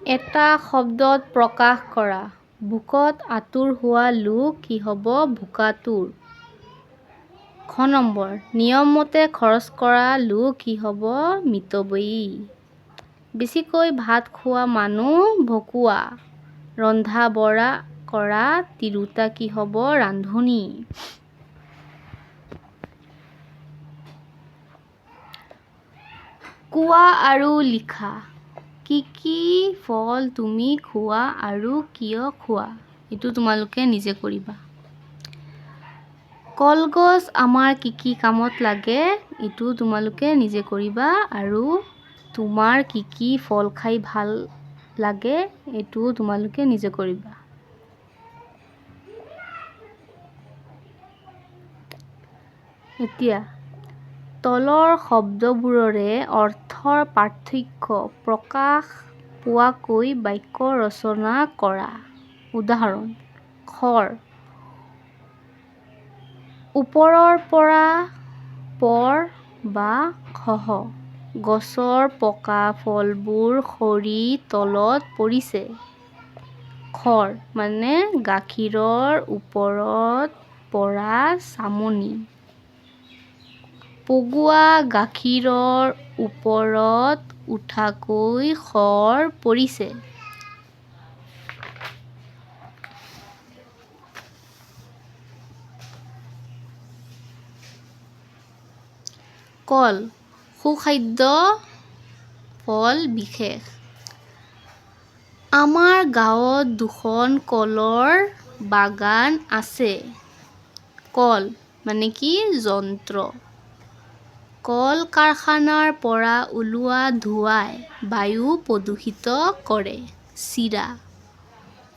এটা শব্দত প্ৰকাশ কৰা। ভোকত আতুৰ হোৱা লোক কি হ'ব? ভোকাতুৰ। খ নম্বৰ, নিয়মমতে খৰচ কৰা লোক কি হ'ব? মিতব্যয়ী। বেছিকৈ ভাত খোৱা মানুহ ভকুৱা। ৰন্ধা বঢ়া কৰা তিৰোতা কি হ'ব? ৰান্ধনী। কোৱা আৰু লিখা। কি কি ফল তুমি খোৱা আৰু কিয় খোৱা? এইটো তোমালোকে নিজে কৰিবা। কলগছ আমাৰ কি কি কামত লাগে? এইটো তোমালোকে নিজে কৰিবা। আৰু তোমাৰ কি কি ফল খাই ভাল লাগে? এইটো তোমালোকে নিজে কৰিবা। এতিয়া তলৰ শব্দবোৰৰে অৰ্থৰ পাৰ্থক্য প্ৰকাশ পোৱাকৈ বাক্য ৰচনা কৰা। উদাহৰণ: খৰ, ওপৰৰ পৰা পৰ বা খহ। গছৰ পকা ফলবোৰ সৰি তলত পৰিছে। খৰ মানে গাখীৰৰ ওপৰত পৰা চামনি। পগোৱা গাখীৰৰ ওপৰত উঠাকৈ খৰ পৰিছে। কল, সুখাদ্য ফল বিশেষ। আমাৰ গাঁৱত 2খন কলৰ বাগান আছে। কল মানে কি? যন্ত্ৰ। কল কাৰখানাৰ পৰা ওলোৱা ধোঁৱাই বায়ু প্ৰদূষিত কৰে। চিৰা,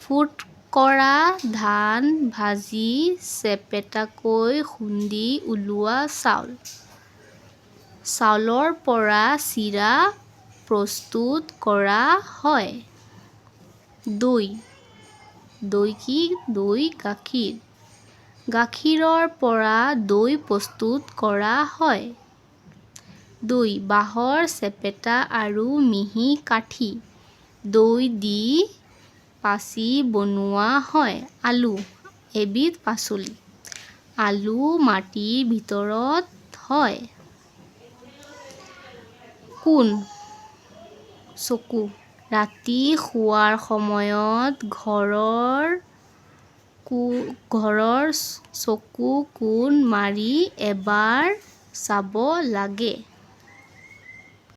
ফুট কৰা ধান ভাজি চেপেটাকৈ খুন্দি ওলোৱা চাউল। চাউলৰ পৰা চিৰা প্ৰস্তুত কৰা হয়। দৈ, দৈ কি? দৈ গাখীৰ। গাখীৰৰ পৰা দৈ প্ৰস্তুত কৰা হয়। দৈ, বাঁহৰ চেপেটা আৰু মিহি কাঠি দৈ দি পাচি বনোৱা হয়। আলু, এবিধ পাচলি। আলু মাটিৰ ভিতৰত হয়। কোণ, চকু। ৰাতি শোৱাৰ সময়ত ঘৰৰ চকু কোণ মাৰি এবাৰ চাব লাগে।